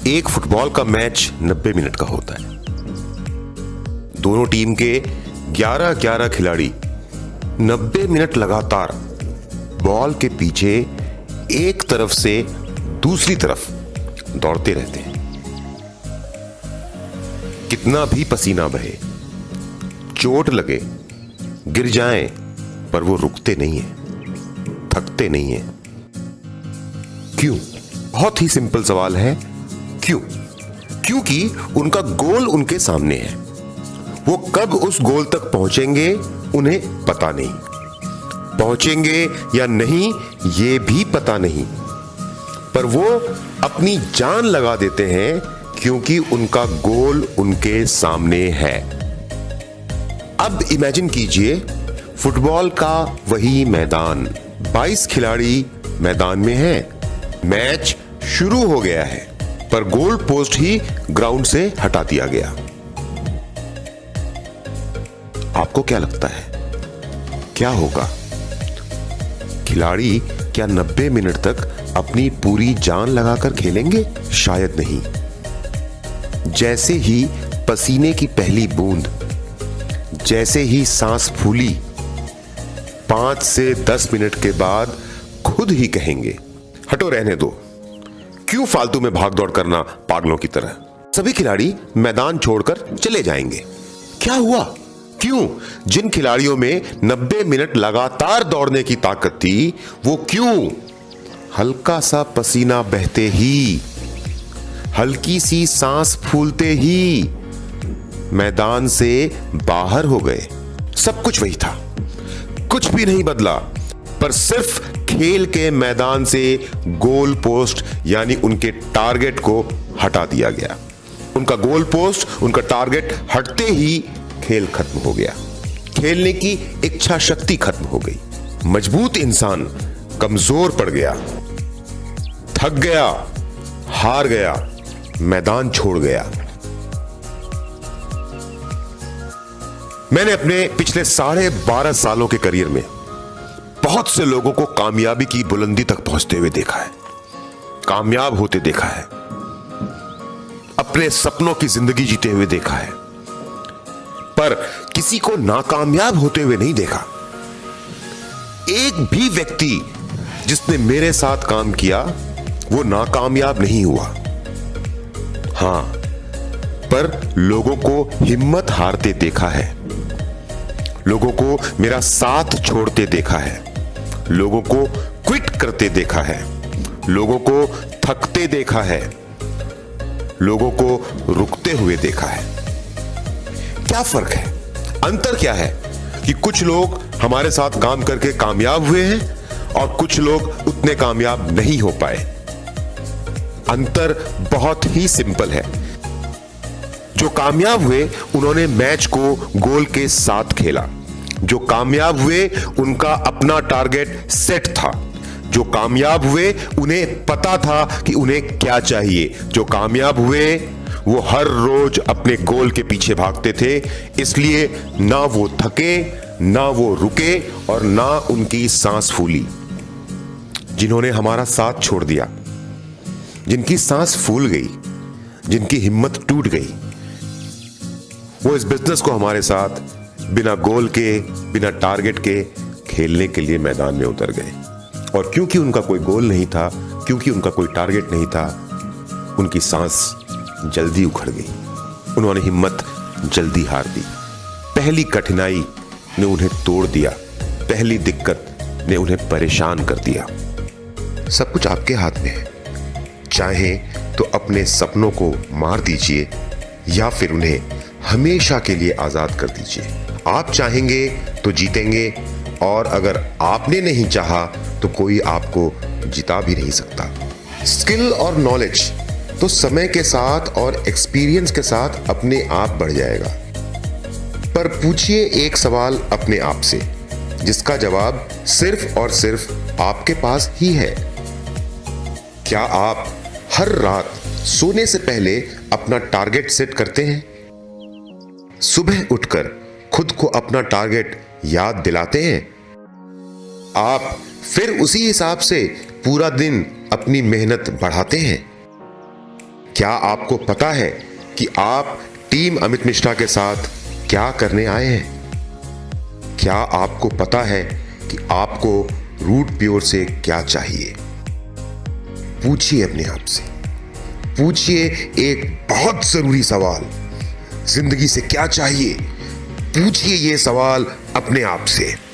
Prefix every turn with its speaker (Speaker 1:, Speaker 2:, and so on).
Speaker 1: एक फुटबॉल का match 90 minute का होता है। दोनों टीम के 11-11 खिलाड़ी 90 मिनट लगातार बॉल के पीछे एक तरफ से दूसरी तरफ दौड़ते रहते हैं। कितना भी पसीना बहे, चोट लगे, गिर जाएं, पर वो रुकते नहीं है, थकते नहीं है। क्यों? बहुत ही सिंपल सवाल है, क्यों? क्योंकि उनका गोल उनके सामने है। वो कब उस गोल तक पहुंचेंगे उन्हें पता नहीं, पहुंचेंगे या नहीं ये भी पता नहीं, पर वो अपनी जान लगा देते हैं क्योंकि उनका गोल उनके सामने है। अब इमेजिन कीजिए फुटबॉल का वही मैदान, 22 खिलाड़ी मैदान में हैं, मैच शुरू हो गया है, पर गोल पोस्ट ही ग्राउंड से हटा दिया गया। आपको क्या लगता है, क्या होगा? खिलाड़ी क्या 90 मिनट तक अपनी पूरी जान लगाकर खेलेंगे? शायद नहीं। जैसे ही पसीने की पहली बूंद, जैसे ही सांस फूली, 5 से 10 मिनट के बाद खुद ही कहेंगे, हटो, रहने दो, क्यों फालतू में भाग दौड़ करना पागलों की तरह। सभी खिलाड़ी मैदान छोड़कर चले जाएंगे। क्या हुआ? क्यों? जिन खिलाड़ियों में 90 मिनट लगातार दौड़ने की ताकत थी, वो क्यों हल्का सा पसीना बहते ही, हल्की सी सांस फूलते ही मैदान से बाहर हो गए? सब कुछ वही था, कुछ भी नहीं बदला, पर सिर्फ खेल के मैदान से गोल पोस्ट यानी उनके टारगेट को हटा दिया गया। उनका गोल पोस्ट, उनका टारगेट हटते ही खेल खत्म हो गया। खेलने की इच्छा शक्ति खत्म हो गई। मजबूत इंसान कमजोर पड़ गया, थक गया, हार गया, मैदान छोड़ गया। मैंने अपने पिछले 12.5 सालों के करियर में बहुत से लोगों को कामयाबी की बुलंदी तक पहुंचते हुए देखा है, कामयाब होते देखा है, अपने सपनों की जिंदगी जीते हुए देखा है, पर किसी को नाकामयाब होते हुए नहीं देखा। एक भी व्यक्ति जिसने मेरे साथ काम किया वो नाकामयाब नहीं हुआ। हां, पर लोगों को हिम्मत हारते देखा है, लोगों को मेरा साथ छोड़ते देखा है, लोगों को क्विट करते देखा है, लोगों को थकते देखा है, लोगों को रुकते हुए देखा है। क्या फर्क है? अंतर क्या है कि कुछ लोग हमारे साथ काम करके कामयाब हुए हैं और कुछ लोग उतने कामयाब नहीं हो पाए। अंतर बहुत ही सिंपल है। जो कामयाब हुए उन्होंने मैच को गोल के साथ खेला। जो कामयाब हुए उनका अपना टारगेट सेट था। जो कामयाब हुए उन्हें पता था कि उन्हें क्या चाहिए। जो कामयाब हुए वो हर रोज अपने गोल के पीछे भागते थे, इसलिए ना वो थके, ना वो रुके और ना उनकी सांस फूली। जिन्होंने हमारा साथ छोड़ दिया, जिनकी सांस फूल गई, जिनकी हिम्मत टूट गई, वो इस बिजनेस को हमारे साथ बिना गोल के, बिना टारगेट के खेलने के लिए मैदान में उतर गए। और क्योंकि उनका कोई गोल नहीं था, क्योंकि उनका कोई टारगेट नहीं था, उनकी सांस जल्दी उखड़ गई, उन्होंने हिम्मत जल्दी हार दी। पहली कठिनाई ने उन्हें तोड़ दिया, पहली दिक्कत ने उन्हें परेशान कर दिया। सब कुछ आपके हाथ में है। चाहे तो अपने सपनों को मार दीजिए या फिर उन्हें हमेशा के लिए आजाद कर दीजिए। आप चाहेंगे तो जीतेंगे, और अगर आपने नहीं चाहा तो कोई आपको जिता भी नहीं सकता। स्किल और नॉलेज तो समय के साथ और एक्सपीरियंस के साथ अपने आप बढ़ जाएगा। पर पूछिए एक सवाल अपने आप से, जिसका जवाब सिर्फ और सिर्फ आपके पास ही है। क्या आप हर रात सोने से पहले अपना टारगेट सेट करते हैं? सुबह उठकर खुद को अपना टारगेट याद दिलाते हैं? आप फिर उसी हिसाब से पूरा दिन अपनी मेहनत बढ़ाते हैं? क्या आपको पता है कि आप टीम अमित मिश्रा के साथ क्या करने आए हैं? क्या आपको पता है कि आपको रूट प्योर से क्या चाहिए? पूछिए अपने आप से, पूछिए एक बहुत जरूरी सवाल, जिंदगी से क्या चाहिए? पूछिए ये सवाल अपने आप से।